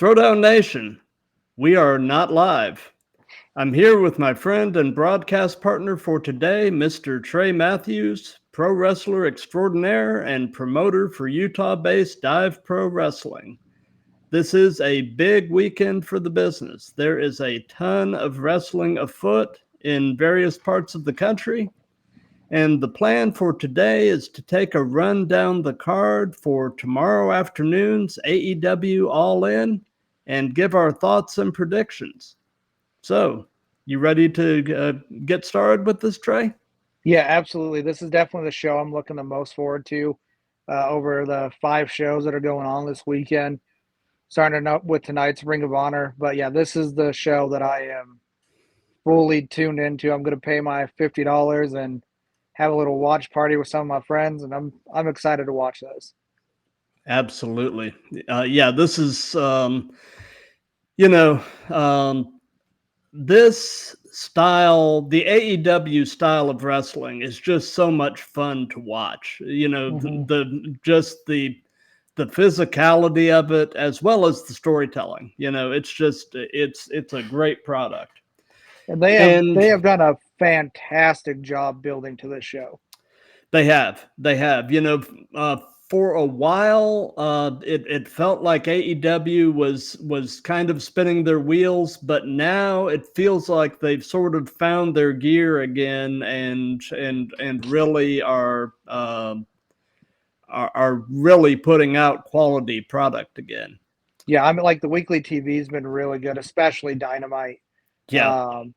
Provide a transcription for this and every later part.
Throwdown Nation, we are not live. I'm here with my friend and broadcast partner for today, Mr. Trey Matthews, pro wrestler extraordinaire and promoter for Utah-based Dive Pro Wrestling. This is a big weekend for the business. There is a ton of wrestling afoot in various parts of the country. And the plan for today is to take a run down the card for tomorrow afternoon's AEW All In and give our thoughts and predictions. So, you ready to get started with this, Trey? Yeah, absolutely. This is definitely the show I'm looking the most forward to over the 5 shows that are going on this weekend. Starting up with tonight's Ring of Honor. But yeah, this is the show that I am fully tuned into. I'm going to pay my $50 and have a little watch party with some of my friends, and I'm excited to watch this. Absolutely. Yeah, this is, you know, this style, the AEW style of wrestling is just so much fun to watch. You know, Mm-hmm. the physicality of it as well as the storytelling. You know, it's a great product. And they And have done a fantastic job building to this show. They have. You know, for a while, it felt like AEW was kind of spinning their wheels, but now it feels like they've sort of found their gear again, and really are really putting out quality product again. Yeah, I mean, like the weekly TV's been really good, especially Dynamite. Yeah, Um,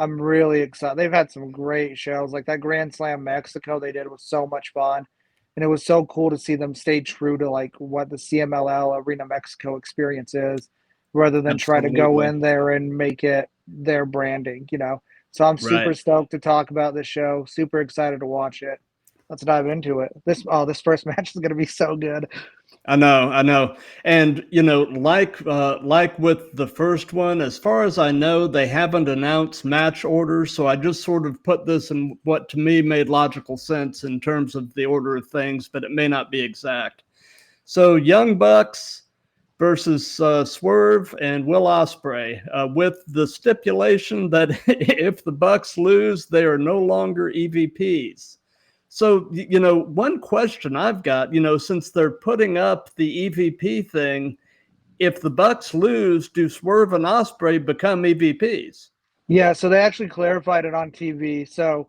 I'm really excited. They've had some great shows. Like that Grand Slam Mexico they did was so much fun. And it was so cool to see them stay true to like what the CMLL Arena Mexico experience is, rather than try to go absolutely. in there and make it their branding. So I'm super Right. stoked to talk about this show. Super excited to watch it. Let's dive into it. This first match is gonna be so good. I know, and you know, like with the first one, as far as I know, they haven't announced match orders, so I just sort of put this in what to me made logical sense in terms of the order of things, but it may not be exact. So, Young Bucks versus Swerve and Will Ospreay, with the stipulation that if the Bucks lose, they are no longer EVPs. So, you know, one question I've got, you know, since they're putting up the EVP thing, if the Bucks lose, do Swerve and Osprey become EVPs? Yeah, so they actually clarified it on TV. So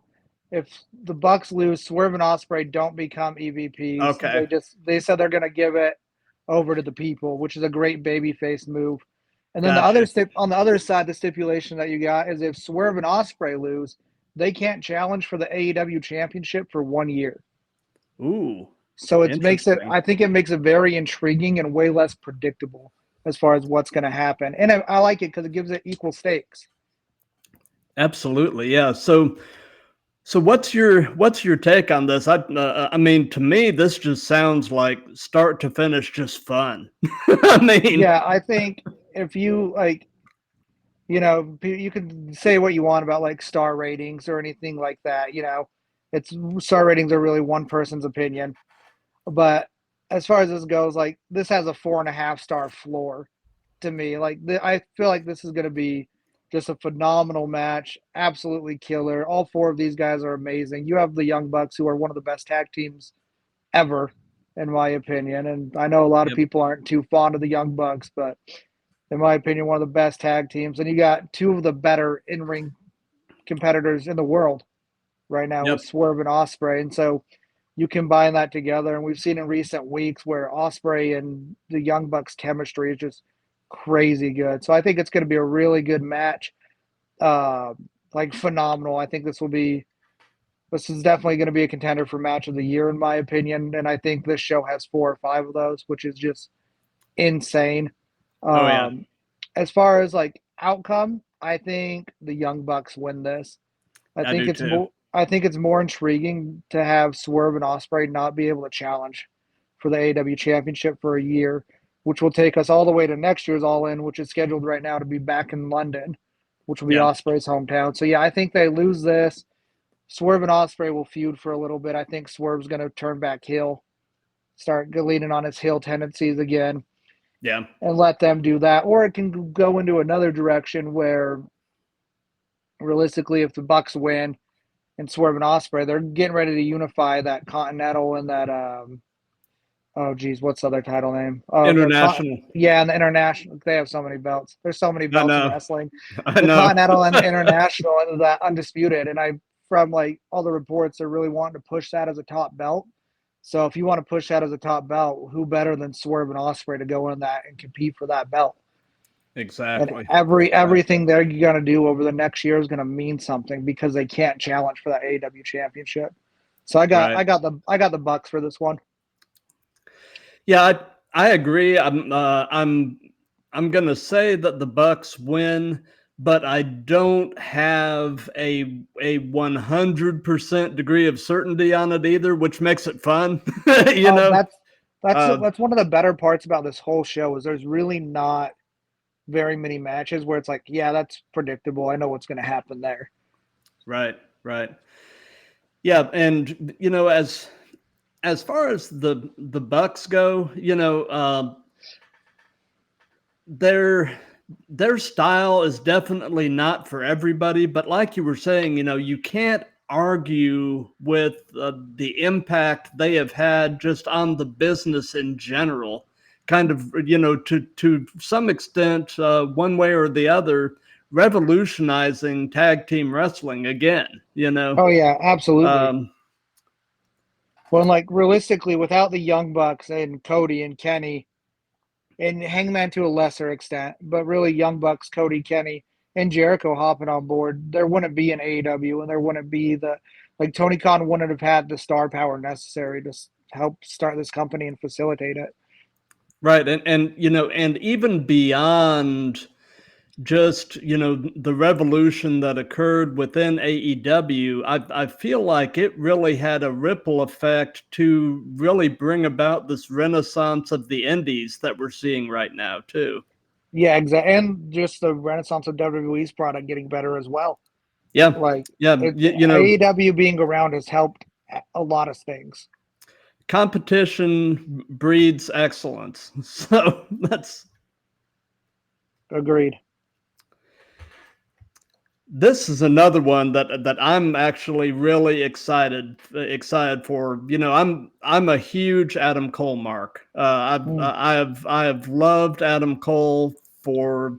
if the Bucks lose, Swerve and Osprey don't become EVPs. Okay, They said they're going to give it over to the people, which is a great babyface move. And then gotcha. on the other side, the stipulation that you got is if Swerve and Osprey lose, they can't challenge for the AEW championship for 1 year. Ooh, So it makes it interesting. I think it makes it very intriguing and way less predictable as far as what's going to happen. And I like it because it gives it equal stakes. Absolutely, yeah. So what's your take on this? I mean, to me, this just sounds like start to finish, just fun. I mean, Yeah, I think if you like, you can say what you want about like star ratings or anything like that. It's star ratings are really one person's opinion. But as far as this goes, like this has a 4.5 star floor to me. Like I feel like this is going to be just a phenomenal match, absolutely killer. All four of these guys are amazing. You have the Young Bucks, who are one of the best tag teams ever, in my opinion. And I know a lot of yep, people aren't too fond of the Young Bucks, but in my opinion, one of the best tag teams. And you got two of the better in ring competitors in the world right now with yep, Swerve and Osprey. And so you combine that together, and we've seen in recent weeks where Osprey and the Young Bucks chemistry is just crazy good. So I think it's going to be a really good match, uh, like phenomenal. I think this is definitely going to be a contender for match of the year in my opinion, and I think this show has 4 or 5 of those, which is just insane. oh yeah, Um, as far as like outcome, I think the Young Bucks win this. I do too. I think it's more intriguing to have Swerve and Osprey not be able to challenge for the AEW championship for a year, which will take us all the way to next year's All In, which is scheduled right now to be back in London, which will be Yeah, Osprey's hometown. So yeah, I think they lose this. Swerve and Osprey will feud for a little bit. I think Swerve's going to turn back heel, start leaning on his heel tendencies again. Yeah. and let them do that. Or it can go into another direction where realistically, if the Bucks win and Swerve and Osprey, they're getting ready to unify that Continental and that oh geez, what's the other title name? Oh, International. yeah, and the International. They have so many belts. There's so many I belts in know. wrestling. I The know. Continental and the International and the Undisputed. And from like all the reports, they're really wanting to push that as a top belt. So if you want to push that as a top belt, who better than Swerve and Osprey to go in that and compete for that belt? And Exactly. everything they're gonna do over the next year is gonna mean something because they can't challenge for that AEW championship. So Right. I got the Bucks for this one. Yeah, I agree. I'm gonna say that the Bucks win, but I don't have a 100% degree of certainty on it either, which makes it fun. you Oh, know. Uh, that's one of the better parts about this whole show is there's really not very many matches where it's like, yeah, that's predictable. I know what's gonna happen there. right. Right. Yeah, and as far as the Bucks go, their their style is definitely not for everybody, but like you were saying, you can't argue with the impact they have had just on the business in general, kind of, to some extent, one way or the other, revolutionizing tag team wrestling again. Oh yeah, absolutely. um, When like realistically, without the Young Bucks and Cody and Kenny, and Hangman to a lesser extent, but really Young Bucks, Cody, Kenny, and Jericho hopping on board, there wouldn't be an AEW, and there wouldn't be Tony Khan wouldn't have had the star power necessary to help start this company and facilitate it. right. And even beyond just the revolution that occurred within AEW, I feel like it really had a ripple effect to really bring about this renaissance of the indies that we're seeing right now too. Yeah, exactly, and just the renaissance of WWE's product getting better as well. Yeah, Like yeah, AEW being around has helped a lot of things. competition breeds excellence. So that's Agreed. this is another one that I'm actually really excited for. I'm a huge Adam Cole mark. Mm. I have loved Adam Cole for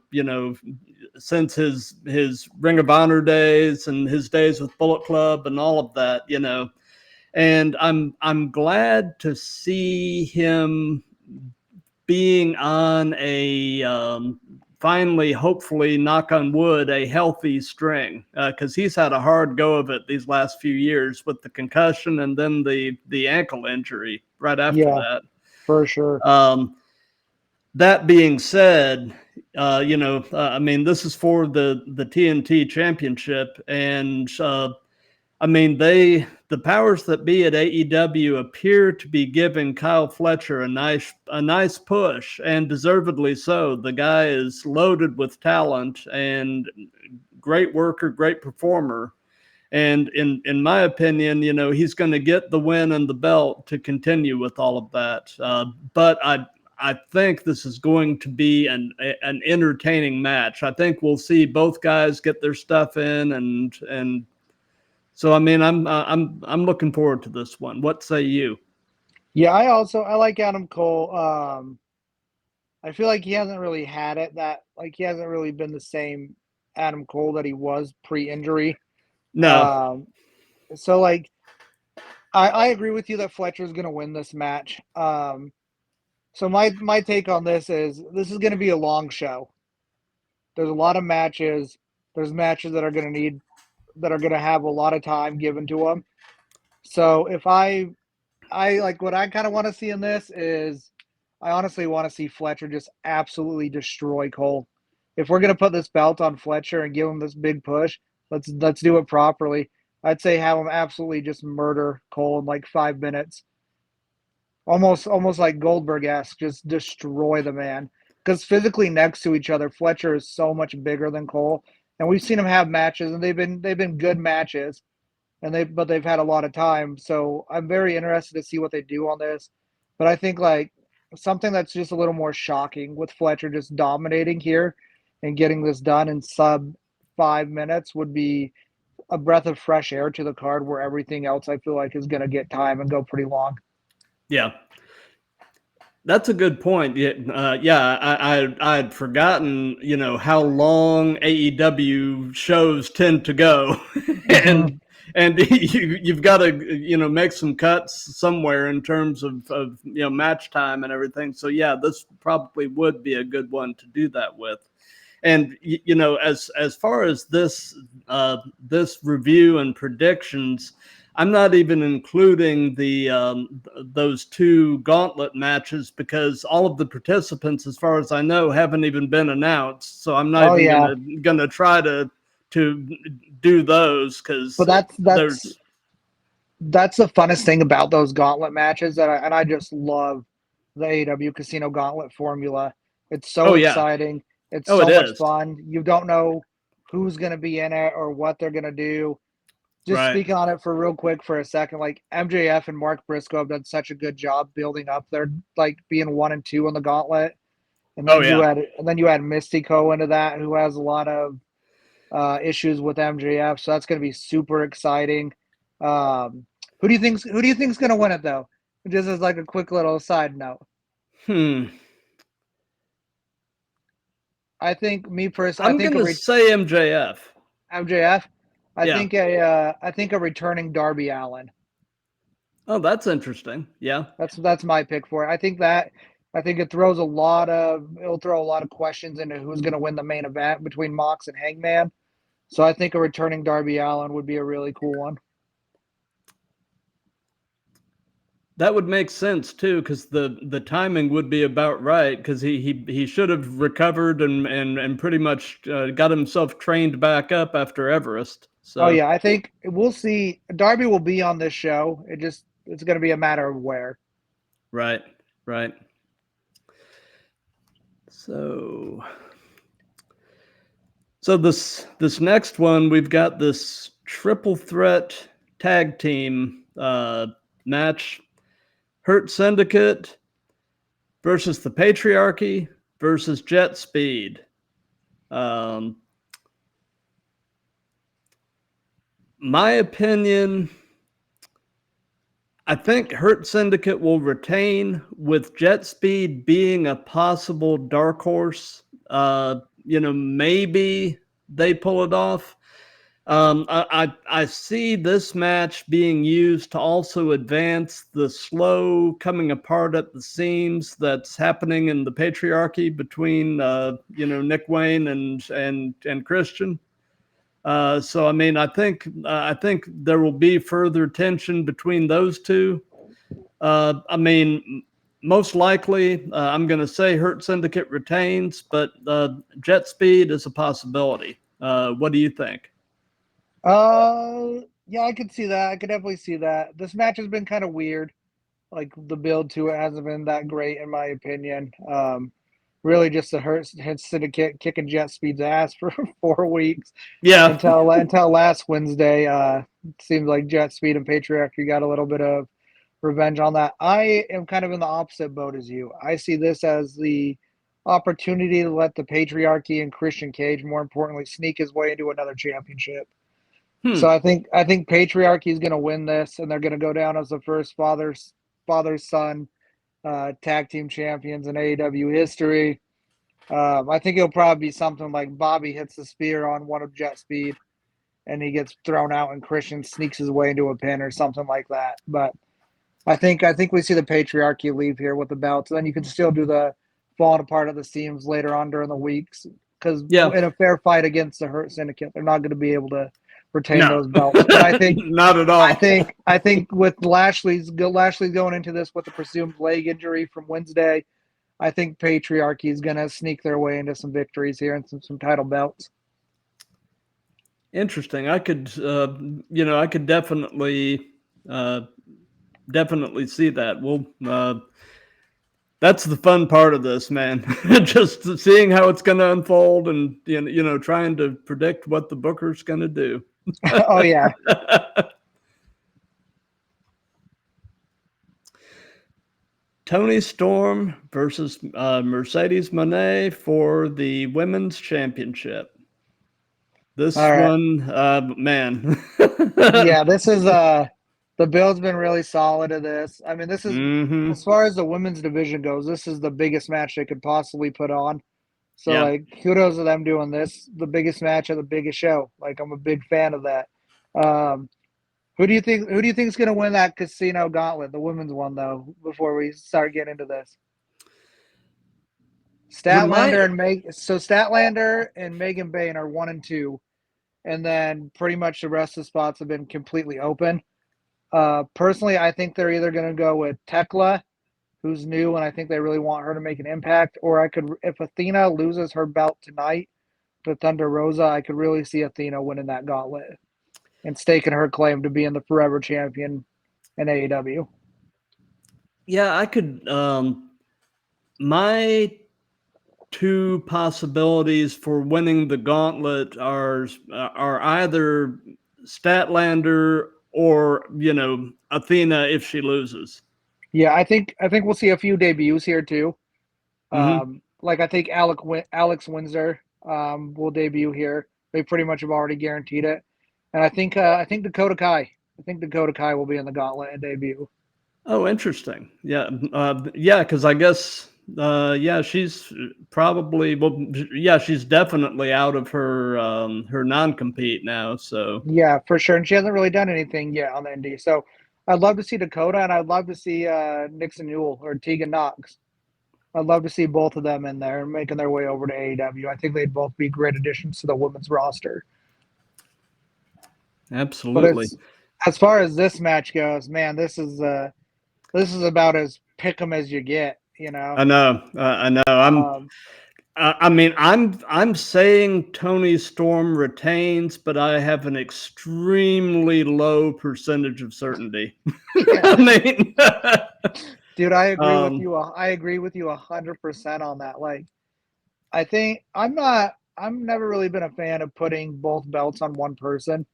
since his Ring of Honor days and his days with Bullet Club and all of that. And I'm glad to see him being on a finally, hopefully, knock on wood, a healthy string, because he's had a hard go of it these last few years with the concussion and then the ankle injury right after Yeah, that. for sure. That being said, I mean, this is for the TNT Championship, and I mean, the powers that be at AEW appear to be giving Kyle Fletcher a nice push, and deservedly so. The guy is loaded with talent and great worker, great performer. And in my opinion, he's going to get the win and the belt to continue with all of that. But I think this is going to be an entertaining match. I think we'll see both guys get their stuff in, and so I mean, I'm looking forward to this one. What say you? Yeah, I like Adam Cole. I feel like he hasn't really had it that like he hasn't really been the same Adam Cole that he was pre-injury. No, Um, so like I agree with you that Fletcher's gonna win this match. So my take on this is gonna be a long show. There's a lot of matches. There's matches that are gonna have a lot of time given to them. So if I like what I kind of want to see in this is I honestly want to see Fletcher just absolutely destroy Cole. If we're gonna put this belt on Fletcher and give him this big push, let's do it properly. I'd say have him absolutely just murder Cole in like 5 minutes, almost like Goldberg esque, just destroy the man. Because physically next to each other, Fletcher is so much bigger than Cole, and we've seen him have matches, and they've been good matches, and they've had a lot of time. So I'm very interested to see what they do on this. But I think like something that's just a little more shocking with Fletcher just dominating here and getting this done in sub 5 minutes would be a breath of fresh air to the card where everything else I feel like is going to get time and go pretty long. Yeah. That's a good point. I'd forgotten, how long AEW shows tend to go, Mm-hmm. and you've got to, make some cuts somewhere in terms of match time and everything. So yeah, this probably would be a good one to do that with. And as far as this review and predictions, I'm not even including the those two gauntlet matches because all of the participants, as far as I know, haven't even been announced. So I'm not Oh even yeah, gonna try to do those because but that's that's there's that's the funnest thing about those gauntlet matches and I just love the AEW Casino Gauntlet formula. It's so oh yeah, exciting. It's oh it so much is, fun. You don't know who's going to be in it or what they're going to do. Just right, speaking on it for real quick for a second, like MJF and Mark Briscoe have done such a good job building up their like being 1 and 2 on the gauntlet. And oh then yeah. you add Mystico into that, who has a lot of issues with MJF. So that's going to be super exciting. Um, who do you think's going to win it though? Just as like a quick little side note, Hmm. I think me personally, I I'm think gonna say MJF. MJF. Yeah. I think a returning Darby Allin. Oh, that's interesting. Yeah. That's my pick for it. I think it'll throw a lot of questions into who's going to win the main event between Mox and Hangman. So I think a returning Darby Allin would be a really cool one. That would make sense too, because the timing would be about right. Because he should have recovered and pretty much got himself trained back up after Everest. Oh So yeah, I think we'll see. Darby will be on this show. It's going to be a matter of where. right, right. So this next one we've got this triple threat tag team match: Hurt Syndicate versus the Patriarchy versus Jet Speed. Um, my opinion, I think Hurt Syndicate will retain, with Jet Speed being a possible dark horse. Maybe they pull it off. I see this match being used to also advance the slow coming apart at the seams that's happening in the Patriarchy between Nick Wayne and Christian. So I mean, I think there will be further tension between those two. I mean, most likely, I'm going to say Hurt Syndicate retains, but Jet Speed is a possibility. What do you think? Yeah, I could see that. I could definitely see that. This match has been kind of weird. Like the build to it hasn't been that great in my opinion. Really just a Hurt Syndicate kicking Jet Speed's ass for 4 weeks Yeah, until last Wednesday. It seemed like Jet Speed and Patriarchy got a little bit of revenge on that. I am kind of in the opposite boat as you. I see this as the opportunity to let the Patriarchy and Christian Cage, more importantly, sneak his way into another championship. hmm. So I think Patriarchy is going to win this, and they're going to go down as the first father son tag team champions in AEW history. I think it'll probably be something like Bobby hits the spear on one of Jet Speed, and he gets thrown out, and Christian sneaks his way into a pin or something like that. But I think we see the Patriarchy leave here with the belts. Then you can still do the falling apart of the seams later on during the weeks because Yeah, in a fair fight against the Hurt Syndicate, they're not going to be able to retain no, those belts. But not at all. I think with Lashley's going into this with a presumed leg injury from Wednesday, I think Patriarchy is going to sneak their way into some victories here and some title belts. Interesting. I could definitely see that. That's the fun part of this, man. Just seeing how it's going to unfold and trying to predict what the booker's going to do. Oh yeah. Tony Storm versus Mercedes Moné for the women's championship. This All right. one, man. Yeah, this is the Bill's been really solid at this. I mean, this is Hmm. as far as the women's division goes, this is the biggest match they could possibly put on. So Yeah. like kudos to them doing this, the biggest match at the biggest show. Like I'm a big fan of that. Um, who do you think is gonna win that casino gauntlet, the women's one though, before we start getting into this? Remind. Statlander and Megan Bain are 1 and 2, and then pretty much the rest of the spots have been completely open. Personally, I think they're either going to go with Tekla, who's new, and I think they really want her to make an impact, or if Athena loses her belt tonight to Thunder Rosa, I could really see Athena winning that gauntlet and staking her claim to being the forever champion in AEW. Yeah, I could. My two possibilities for winning the gauntlet are either Statlander or Athena if she loses. Yeah, I think we'll see a few debuts here too. Hmm. Like I think Alex Windsor will debut here. They pretty much have already guaranteed it, and I think Dakota Kai. I think Dakota Kai will be in the gauntlet and debut. Oh, interesting. Yeah, yeah, because I guess yeah, she's probably yeah, she's definitely out of her non-compete now. So Yeah, for sure. And she hasn't really done anything yet on the indie. So I'd love to see Dakota, and I'd love to see Nixon Newell or Tegan Knox. I'd love to see both of them in there making their way over to AEW. I think they'd both be great additions to the women's roster. But absolutely. as far as this match goes, man, this is about as pick 'em as you get. I know. I know. Um, I mean, I'm saying Tony Storm retains, but I have an extremely low percentage of certainty. yeah, I mean, dude, I agree with um, you. I agree with you 100% on that. Like, I think I'm not. I'm never really been a fan of putting both belts on one person. Like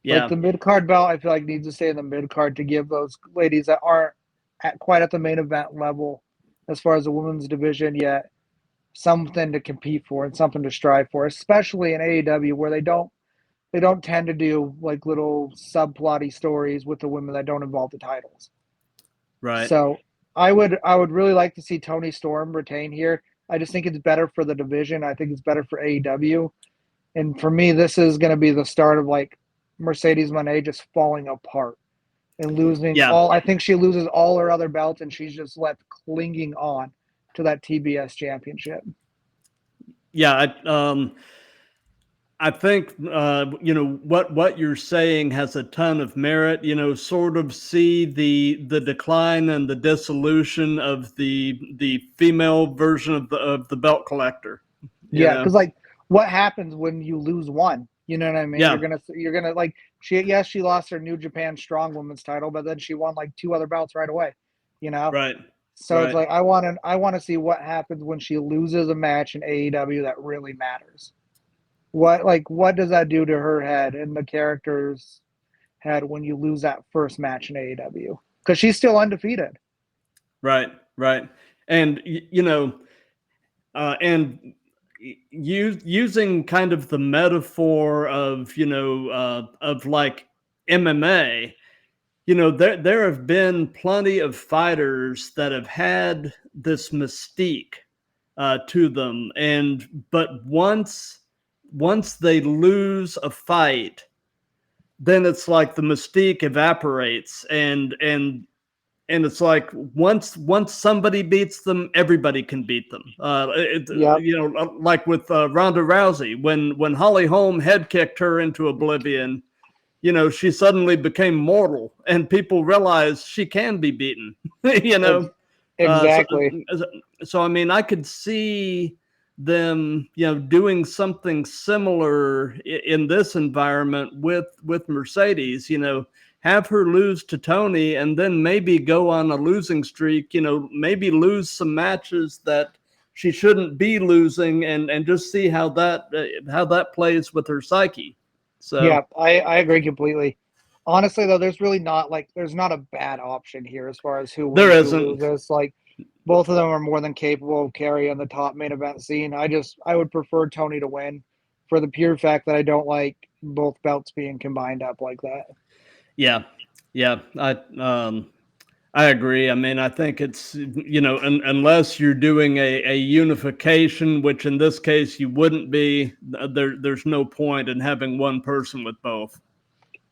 yeah, the mid card belt, I feel like needs to stay in the mid card to give those ladies that aren't quite at the main event level, as far as the women's division yet, something to compete for and something to strive for, especially in AEW where they don't tend to do like little subplotty stories with the women that don't involve the titles. right. So I would really like to see Tony Storm retain here. I just think it's better for the division. I think it's better for AEW. And for me, this is going to be the start of like Mercedes Moné just falling apart and losing Yeah, all. I think she loses all her other belts and she's just left clinging on to that TBS championship. yeah. I think what you're saying has a ton of merit. Sort of see the decline and the dissolution of the female version of the belt collector. You Yeah, know, because like what happens when you lose one? You know what I mean? yeah, You're gonna like she lost her New Japan Strong Women's title, but then she won like two other belts right away. You know, right, so it's right. like I want to see what happens when she loses a match in AEW that really matters. What does that do to her head and the character's head when you lose that first match in AEW? Because she's still undefeated. Right, right. And and using kind of the metaphor of of like MMA, there have been plenty of fighters that have had this mystique to them, but once they lose a fight, then it's like the mystique evaporates, and it's like once somebody beats them, everybody can beat them. Yep. Like with Ronda Rousey, when Holly Holm head kicked her into oblivion, she suddenly became mortal, and people realized she can be beaten. you Ex- know, uh, so, exactly. so I mean, I could see them, doing something similar in this environment with Mercedes. Have her lose to Tony, and then maybe go on a losing streak. Maybe lose some matches that she shouldn't be losing, and just see how that plays with her psyche. So Yeah, I agree completely. Honestly, though, there's not a bad option here as far as who there wins, who isn't. loses. Like Both of them are more than capable of carrying the top main event scene. I would prefer Tony to win for the pure fact that I don't like both belts being combined up like that. Yeah, yeah, I agree. I mean, I think it's, unless you're doing a unification, which in this case you wouldn't be, there's no point in having one person with both.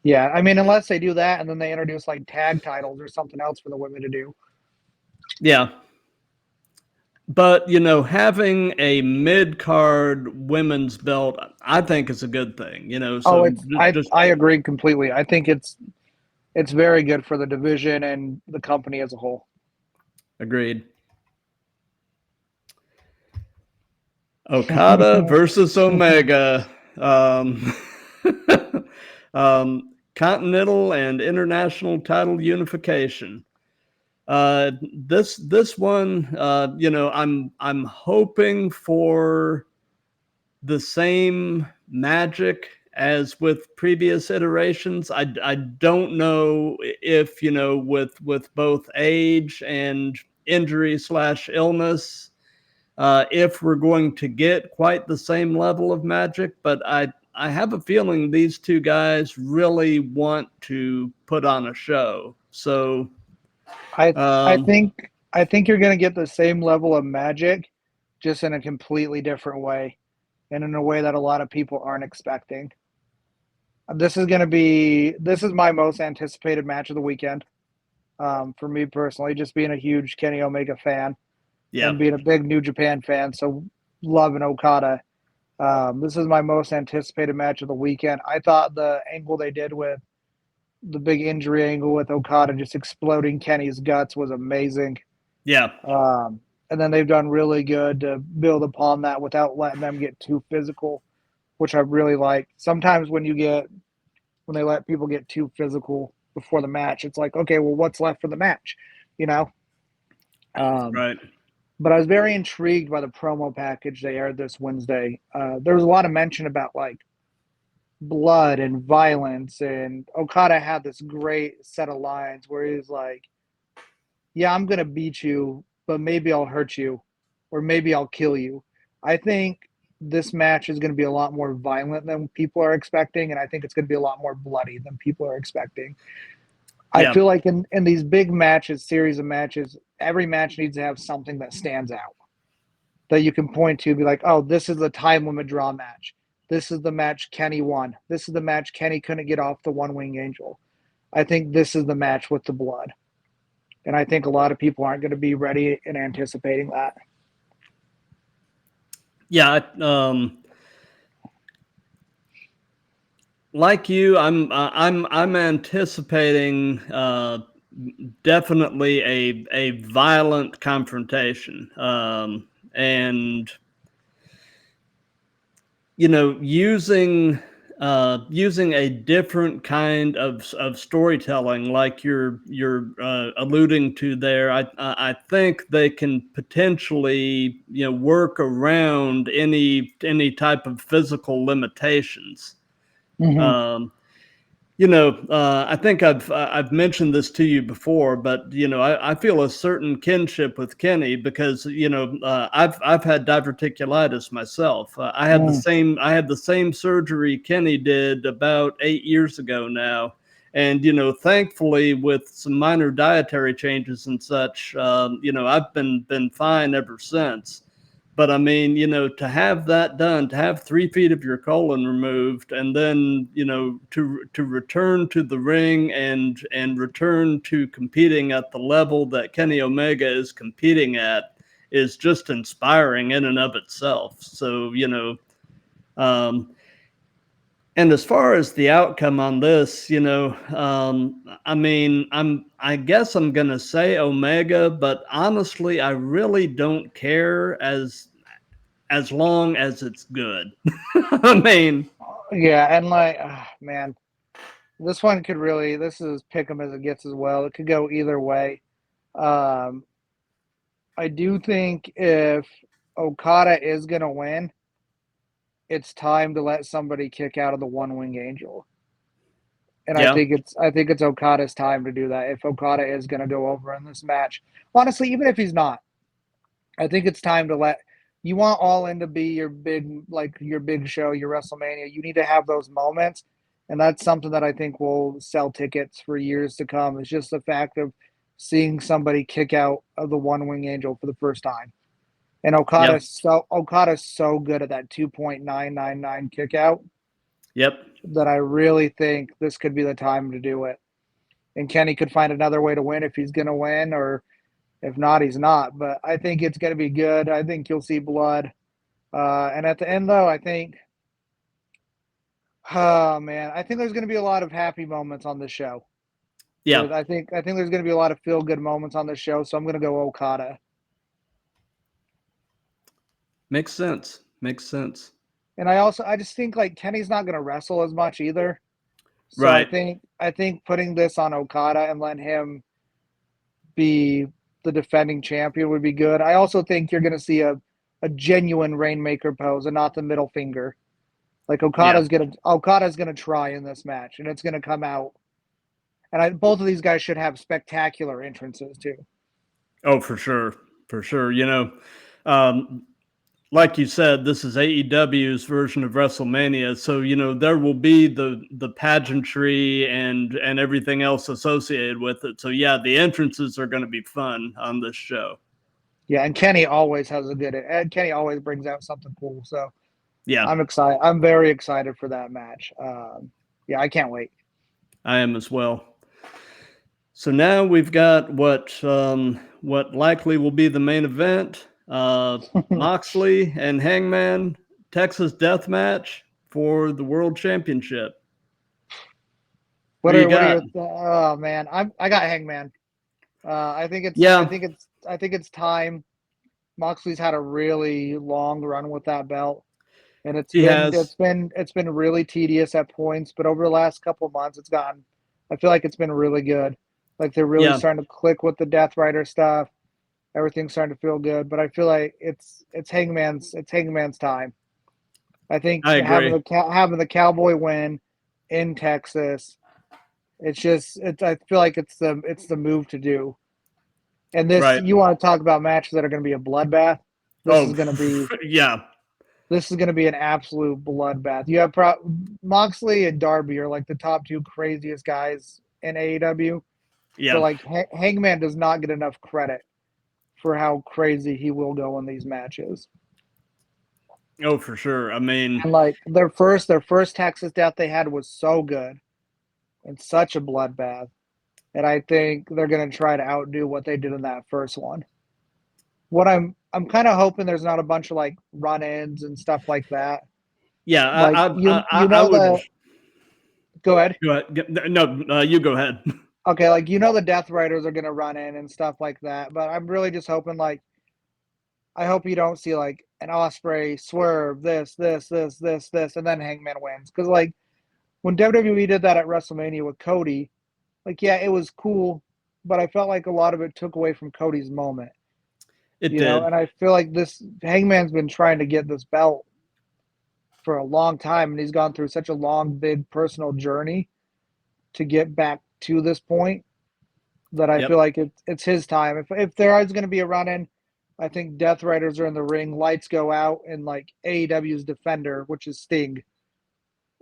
Yeah, I mean, unless they do that and then they introduce like tag titles or something else for the women to do. Yeah. But, having a mid card women's belt, I think is a good thing, Oh, so it's just I agree completely. I think it's very good for the division and the company as a whole. agreed. Okada versus Omega. Um, Continental and international title unification. This one, I'm hoping for the same magic as with previous iterations. I don't know if, with both age and injury slash illness, if we're going to get quite the same level of magic, but I have a feeling these two guys really want to put on a show. So I I um, think I think you're going to get the same level of magic, just in a completely different way, and in a way that a lot of people aren't expecting. This is my most anticipated match of the weekend. For me personally, just being a huge Kenny Omega fan yeah, and being a big New Japan fan, so loving Okada. This is my most anticipated match of the weekend. I thought the angle they did with the big injury angle with Okada just exploding Kenny's guts was amazing. yeah, And then they've done really good to build upon that without letting them get too physical, which I really like. Sometimes when they let people get too physical before the match, it's like, okay, well, what's left for the match, you know? Um, right. but I was very intrigued by the promo package they aired this Wednesday. There was a lot of mention about like blood and violence, and Okada had this great set of lines where he's like, "Yeah, I'm gonna beat you, but maybe I'll hurt you, or maybe I'll kill you." I think this match is going to be a lot more violent than people are expecting, and I think it's going to be a lot more bloody than people are expecting. I Yeah, feel like in these big matches, series of matches, every match needs to have something that stands out that you can point to, be like, oh, this is a time limit draw match. This is the match Kenny won. This is the match Kenny couldn't get off the One Wing Angel. I think this is the match with the blood. And I think a lot of people aren't going to be ready and anticipating that. yeah. Like you, I'm anticipating definitely a violent confrontation, and using a different kind of storytelling, like you're alluding to there. I think they can potentially work around any type of physical limitations. Mm-hmm. Um, I think I've mentioned this to you before, but I feel a certain kinship with Kenny because I've had diverticulitis myself. I had the same surgery Kenny did about 8 years ago now, and thankfully with some minor dietary changes and such, I've been fine ever since. But I mean, to have that done, to have 3 feet of your colon removed, and then to return to the ring and return to competing at the level that Kenny Omega is competing at is just inspiring in and of itself. So um, and as far as the outcome on this, I mean, I guess I'm gonna say Omega, but honestly, I really don't care as long as it's good. I mean, Yeah, and like, man, this one could really, this is pick 'em as it gets as well. It could go either way. Um, I do think if Okada is going to win, it's time to let somebody kick out of the One Wing Angel. And yeah, I think it's Okada's time to do that if Okada is going to go over in this match. Honestly, even if he's not, I think it's time to let you want All In to be your big show, your WrestleMania. You need to have those moments, and that's something that I think will sell tickets for years to come. It's just the fact of seeing somebody kick out of the One Wing Angel for the first time. And Yep. Okada's so good at that 2.999 kick out Yep. that I really think this could be the time to do it. And Kenny could find another way to win if he's going to win, or if not, he's not. But I think it's going to be good. I think you'll see blood. And at the end, though, I think, oh man, I think there's going to be a lot of happy moments on the show. Yeah. I think there's going to be a lot of feel good moments on the show. So I'm going to go Okada. Makes sense. Makes sense. And I just think like Kenny's not going to wrestle as much either. So Right. I think putting this on Okada and letting him be the defending champion would be good. I also think you're going to see a genuine Rainmaker pose and not the middle finger. Like Okada's gonna try in this match, and it's gonna come out. And both of these guys should have spectacular entrances too. Oh, for sure. For sure. Like you said, this is AEW's version of WrestleMania, so there will be the pageantry and everything else associated with it. So yeah, the entrances are going to be fun on this show. Yeah, and Kenny always has a good. And Kenny always brings out something cool. So Yeah, I'm excited. I'm very excited for that match. Yeah, I can't wait. I am as well. So now we've got what likely will be the main event. Moxley and Hangman Texas Death Match for the World Championship. What are your? Oh man, I got Hangman. I think it's time. Moxley's had a really long run with that belt, and it's been really tedious at points. But over the last couple of months, I feel like it's been really good. Like they're really starting to click with the Death Rider stuff. Everything's starting to feel good. But I feel like it's Hangman's time. I think I agree. having the Cowboy win in Texas, I feel like it's the move to do. And you want to talk about matches that are going to be a bloodbath. This is going to be an absolute bloodbath. You have Moxley and Darby are like the top two craziest guys in AEW. Yeah. So like Hangman does not get enough credit for how crazy he will go in these matches. Oh, for sure. I mean, and like their first Texas death they had was so good and such a bloodbath. And I think they're going to try to outdo what they did in that first one. What I'm kind of hoping there's not a bunch of like run-ins and stuff like that. Yeah, like I would. Go ahead. Go ahead. No, you go ahead. Okay, like the Death Riders are going to run in and stuff like that, but I'm really just hoping I hope you don't see like an Ospreay swerve this, and then Hangman wins. Because like when WWE did that at WrestleMania with Cody, like yeah, it was cool, but I felt like a lot of it took away from Cody's moment. It did. And I feel like this Hangman's been trying to get this belt for a long time, and he's gone through such a long, big personal journey to get back to this point that I feel like it's his time. If there is going to be a run-in, I think Death Riders are in the ring, lights go out, and like AEW's defender, which is Sting,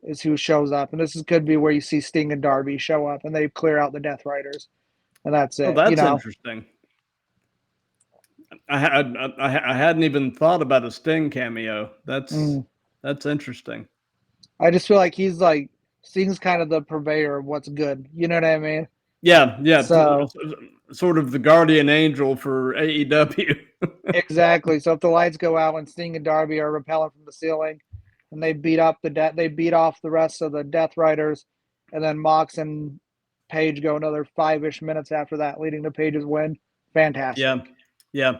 is who shows up. And could be where you see Sting and Darby show up, and they clear out the Death Riders, and that's it. Oh, that's interesting. I hadn't even thought about a Sting cameo. That's interesting. I just feel like he's like Sting's kind of the purveyor of what's good. You know what I mean? Yeah. So sort of the guardian angel for AEW. Exactly. So if the lights go out and Sting and Darby are rappelling from the ceiling, and they beat off the rest of the Death Riders, and then Mox and Page go another 5-ish minutes after that, leading to Page's win. Fantastic. Yeah.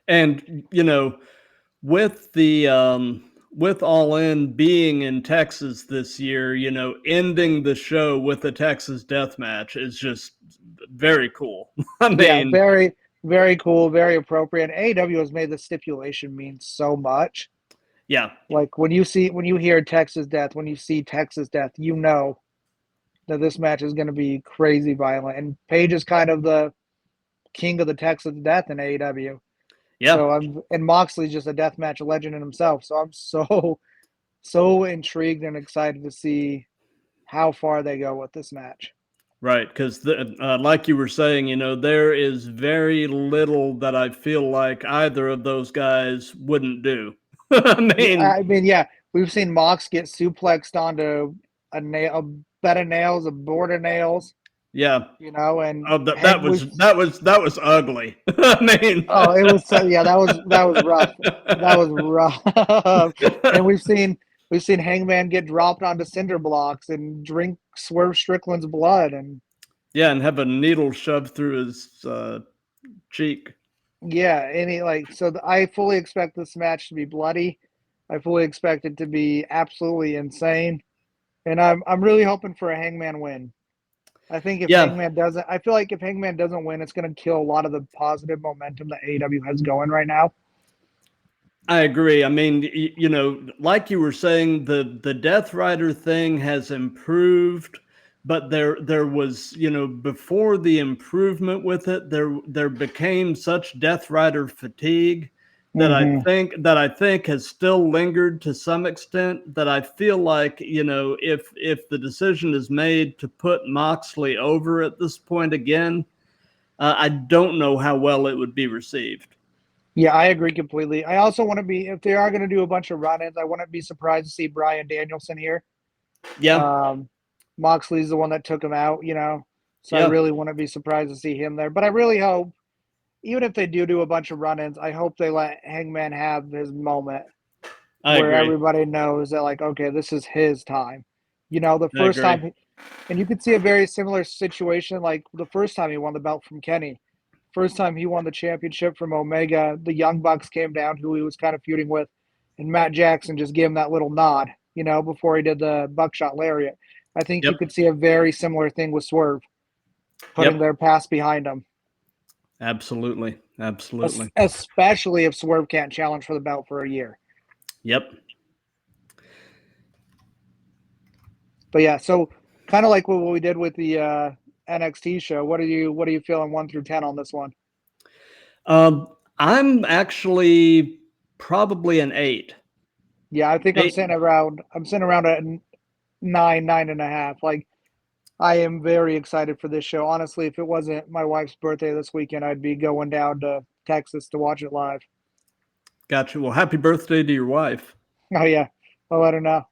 And with the with All In being in Texas this year, ending the show with a Texas death match is just very cool. I mean, yeah, very, very cool, very appropriate. AEW has made the stipulation mean so much. Yeah. Like when you hear Texas death, when you see Texas death, you know that this match is going to be crazy violent. And Page is kind of the king of the Texas death in AEW. Yeah. And Moxley's just a deathmatch legend in himself. So I'm so intrigued and excited to see how far they go with this match. Right, because like you were saying, there is very little that I feel like either of those guys wouldn't do. I mean, Yeah, we've seen Mox get suplexed onto a bed of nails, a board of nails, yeah. and Oh, that was ugly. I mean, oh, it was yeah, that was rough. That was rough. And we've seen Hangman get dropped onto cinder blocks and drink Swerve Strickland's blood, and yeah, and have a needle shoved through his cheek. yeah, I fully expect this match to be bloody. I fully expect it to be absolutely insane, and I'm really hoping for a Hangman win. I think if Yeah, Hangman doesn't, I feel like if Hangman doesn't win, it's going to kill a lot of the positive momentum that AEW has going right now. I agree. I mean, like you were saying, the Death Rider thing has improved, but there was, before the improvement with it, there became such Death Rider fatigue that Mm-hmm. I think has still lingered to some extent. That I feel like, if the decision is made to put Moxley over at this point again, I don't know how well it would be received. Yeah, I agree completely. I also want to be, if they are going to do a bunch of run-ins, I wouldn't be surprised to see Bryan Danielson here. Yeah, Um, Moxley's the one that took him out, so I yeah, really wouldn't be surprised to see him there. But I really hope, even if they do a bunch of run-ins, I hope they let Hangman have his moment I where agree. everybody knows that, like, okay, this is his time. The I first agree. time, and you could see a very similar situation like the first time he won the belt from Kenny. First time he won the championship from Omega, the Young Bucks came down, who he was kind of feuding with, and Matt Jackson just gave him that little nod, before he did the buckshot lariat. I think you Yep. could see a very similar thing with Swerve, putting Yep. their past behind them, Absolutely. Absolutely. especially if Swerve can't challenge for the belt for a year. Yep. But yeah, so kind of like what we did with the NXT show. What are you feeling 1 through 10 on this one? I'm actually probably an 8. Yeah, I think 8. I'm sitting around at 9.5. Like, I am very excited for this show. Honestly, if it wasn't my wife's birthday this weekend, I'd be going down to Texas to watch it live. Gotcha. Well, happy birthday to your wife. Oh yeah, I'll let her know.